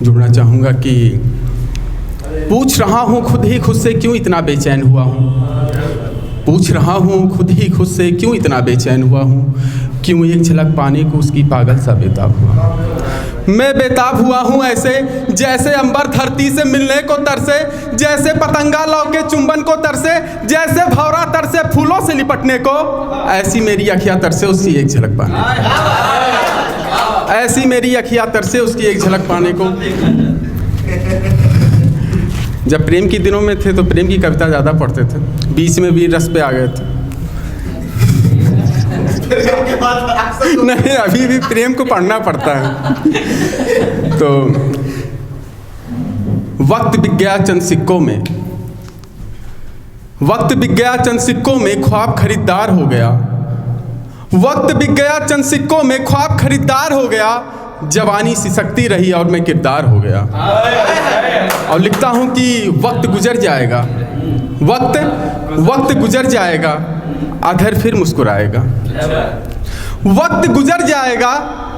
जुड़ना चाहूँगा कि पूछ रहा हूँ खुद ही खुद से क्यों इतना बेचैन हुआ हूँ। पूछ रहा हूँ खुद ही खुद से क्यों इतना बेचैन हुआ हूँ। क्यों एक झलक पाने को उसकी पागल सा बेताब हुआ। मैं बेताब हुआ हूँ ऐसे जैसे अंबर धरती से मिलने को तरसे, जैसे पतंगा लौ के चुंबन को तरसे, जैसे भौरा तरसे फूलों से लिपटने को, ऐसी मेरी अखियाँ तरसे उसकी एक झलक पाने को। ऐसी मेरी अखियाँ तरसे उसकी एक झलक पाने को। जब प्रेम के दिनों में थे तो प्रेम की कविता ज़्यादा पढ़ते थे, बीच में भी रस पे आ गए थे। नहीं, अभी भी प्रेम को पढ़ना पड़ता है। तो वक्त बिक गया चंद सिक्कों में, वक्त बिक गया चंद सिक्कों में ख्वाब खरीदार हो गया। वक्त बिक गया चंद सिक्कों में ख्वाब खरीदार हो गया। जवानी सिसकती रही और मैं किरदार हो गया। और लिखता हूँ कि वक्त गुजर जाएगा, वक्त गुजर जाएगा, अधर फिर मुस्कुराएगा। वक्त गुजर जाएगा,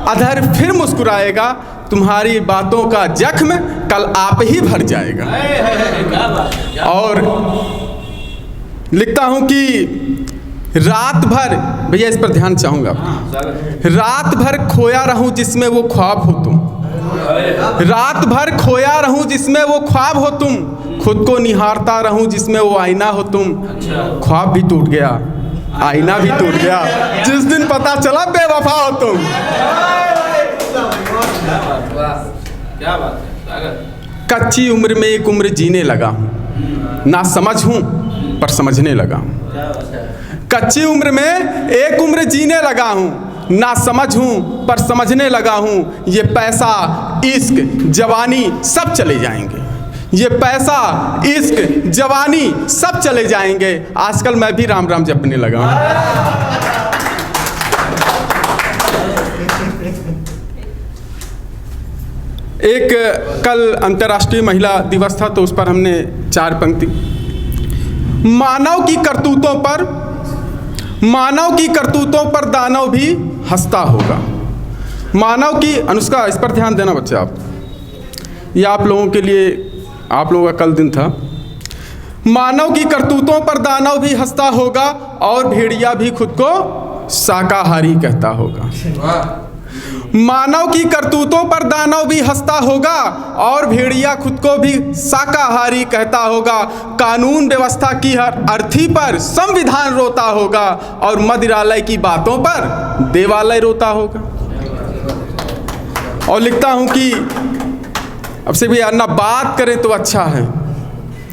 अधर फिर मुस्कुराएगा। तुम्हारी बातों का जख्म कल आप ही भर जाएगा। और लिखता हूँ कि रात भर, भैया इस पर ध्यान चाहूँगा, रात भर खोया रहूं जिसमें वो ख्वाब हो तुम। रात भर खोया रहूं जिसमें वो ख्वाब हो तुम। खुद को निहारता रहूं जिसमें वो आईना हो तुम। ख्वाब भी टूट गया, आईना भी टूट गया, जिस दिन पता चला बेवफा हो तुम। कच्ची उम्र में एक उम्र जीने लगा हूँ, ना समझ हूँ पर समझने लगा हूँ। कच्ची उम्र में एक उम्र जीने लगा हूँ, ना समझ हूँ पर समझने लगा हूँ। ये पैसा, इश्क, जवानी सब चले जाएंगे। ये पैसा, इश्क, जवानी सब चले जाएंगे। आजकल मैं भी राम राम जपने लगा हूँ। एक कल अंतर्राष्ट्रीय महिला दिवस था तो उस पर हमने 4 पंक्ति। मानव की करतूतों पर दानव भी हंसता होगा। मानव की, अनुष्का इस पर ध्यान देना बच्चे आप, ये आप लोगों के लिए, आप लोगों का कल दिन था। मानव की करतूतों पर दानव भी हंसता होगा और भेड़िया भी खुद को शाकाहारी कहता होगा। मानव की करतूतों पर दानव भी हंसता होगा और भेड़िया खुद को भी शाकाहारी कहता होगा। कानून व्यवस्था की हर अर्थी पर संविधान रोता होगा और मदिरालय की बातों पर देवालय रोता होगा। और लिखता हूं कि अब से भी ना बात करें तो अच्छा है,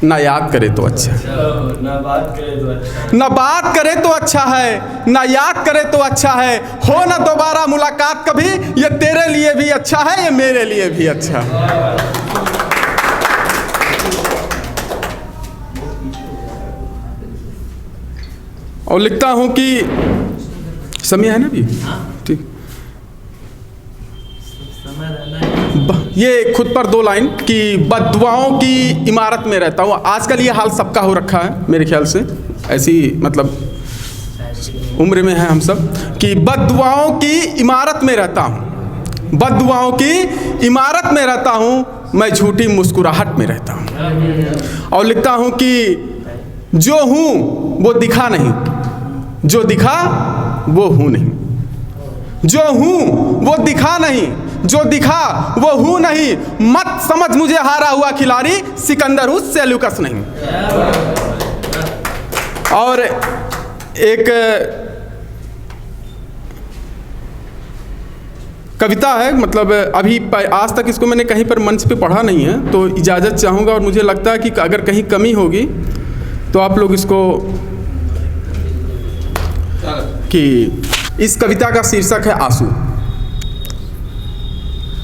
ना याद करे तो अच्छा है। ना बात करे तो अच्छा है, ना याद करे तो अच्छा है। हो ना दोबारा मुलाकात कभी, ये तेरे लिए भी अच्छा है, ये मेरे लिए भी अच्छा है। और लिखता हूं कि समय है ना भी, ठीक, ये खुद पर 2 लाइन कि बद्दुआओं की इमारत में रहता हूँ। आजकल ये हाल सबका हो रखा है मेरे ख्याल से, ऐसी मतलब उम्र में है हम सब, कि बद्दुआओं की इमारत में रहता हूँ। बद्दुआओं की इमारत में रहता हूँ, मैं झूठी मुस्कुराहट में रहता हूँ। और लिखता हूँ कि जो हूँ वो दिखा नहीं, जो दिखा वो हूँ नहीं। जो हूँ वो दिखा नहीं, जो दिखा वो हूँ नहीं। मत समझ मुझे हारा हुआ खिलाड़ी, सिकंदर हूँ सेल्यूकस नहीं। और एक कविता है, मतलब अभी आज तक इसको मैंने कहीं पर मंच पे पढ़ा नहीं है, तो इजाज़त चाहूँगा। और मुझे लगता है कि अगर कहीं कमी होगी तो आप लोग इसको, कि इस कविता का शीर्षक है आंसू।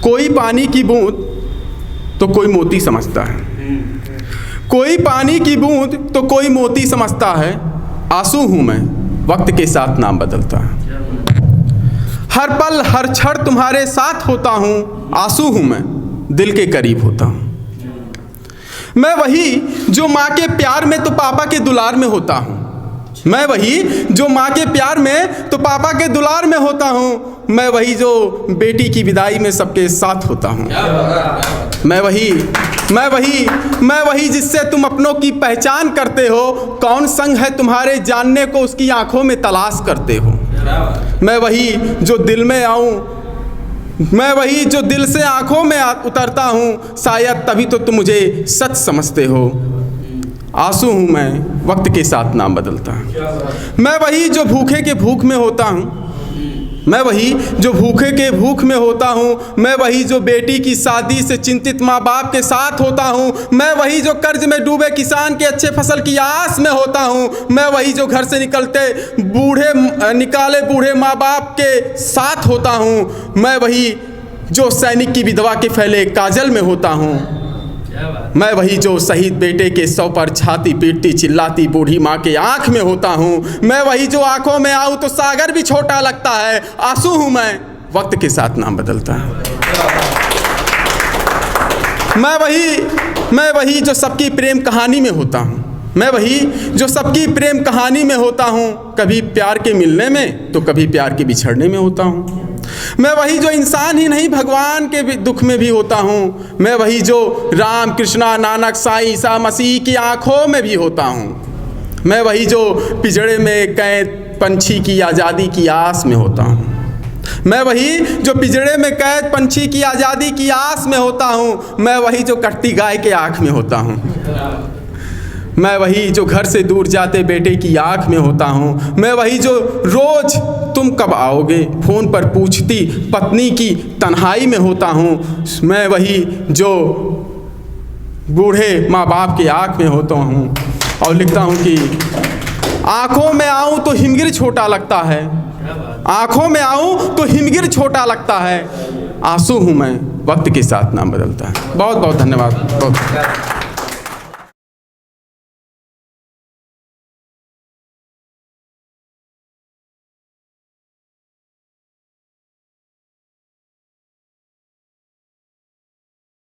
कोई पानी की बूंद तो कोई मोती समझता है, कोई पानी की बूंद तो कोई मोती समझता है। आंसू हूँ मैं, वक्त के साथ नाम बदलता है। हर पल हर क्षण तुम्हारे साथ होता हूँ। आंसू हूँ मैं, दिल के करीब होता हूँ। मैं वही जो माँ के प्यार में तो पापा के दुलार में होता हूँ। मैं वही जो माँ के प्यार में तो पापा के दुलार में होता हूँ। मैं वही जो बेटी की विदाई में सबके साथ होता हूँ। मैं वही जिससे तुम अपनों की पहचान करते हो। कौन संग है तुम्हारे जानने को उसकी आंखों में तलाश करते हो। मैं वही जो दिल में आऊँ, मैं वही जो दिल से आंखों में उतरता हूँ। शायद तभी तो तुम मुझे सच समझते हो। आंसू हूँ मैं, वक्त के साथ नाम बदलता हूँ। मैं वही जो भूखे के भूख में होता हूँ। मैं वही जो भूखे के भूख में होता हूँ। मैं वही जो बेटी की शादी से चिंतित माँ बाप के साथ होता हूँ। मैं वही जो कर्ज में डूबे किसान के अच्छे फसल की आस में होता हूँ। मैं वही जो घर से निकाले बूढ़े माँ बाप के साथ होता हूँ। मैं वही जो सैनिक की विधवा के फैले काजल में होता हूँ। मैं वही जो शहीद बेटे के सौ पर छाती पीटती चिल्लाती बूढ़ी माँ के आँख में होता हूँ। मैं वही जो आँखों में आऊँ तो सागर भी छोटा लगता है। आंसू हूँ मैं, वक्त के साथ नाम बदलता है। मैं वही जो सबकी प्रेम कहानी में होता हूँ। मैं वही जो सबकी प्रेम कहानी में होता हूँ। कभी प्यार के मिलने में तो कभी प्यार के बिछड़ने में होता हूँ। मैं वही जो इंसान ही नहीं भगवान के भी दुख में भी होता हूँ। मैं वही जो राम कृष्णा नानक साईं ईसा मसीह की आँखों में भी होता हूँ। मैं वही जो पिंजड़े में कैद पंछी की आज़ादी की आस में होता हूँ। मैं वही जो पिंजड़े में कैद पंछी की आज़ादी की आस में होता हूँ। मैं वही जो कटती गाय के आँख में होता हूँ। मैं वही जो घर से दूर जाते बेटे की आँख में होता हूँ। मैं वही जो रोज़ तुम कब आओगे फ़ोन पर पूछती पत्नी की तन्हाई में होता हूँ। मैं वही जो बूढ़े माँ बाप की आँख में होता हूँ और लिखता हूँ कि आँखों में आऊँ तो हिमगिर छोटा लगता है। आँखों में आऊँ तो हिमगिर छोटा लगता है। आंसू हूँ मैं, वक्त के साथ नाम बदलता है। बहुत बहुत धन्यवाद। बहुत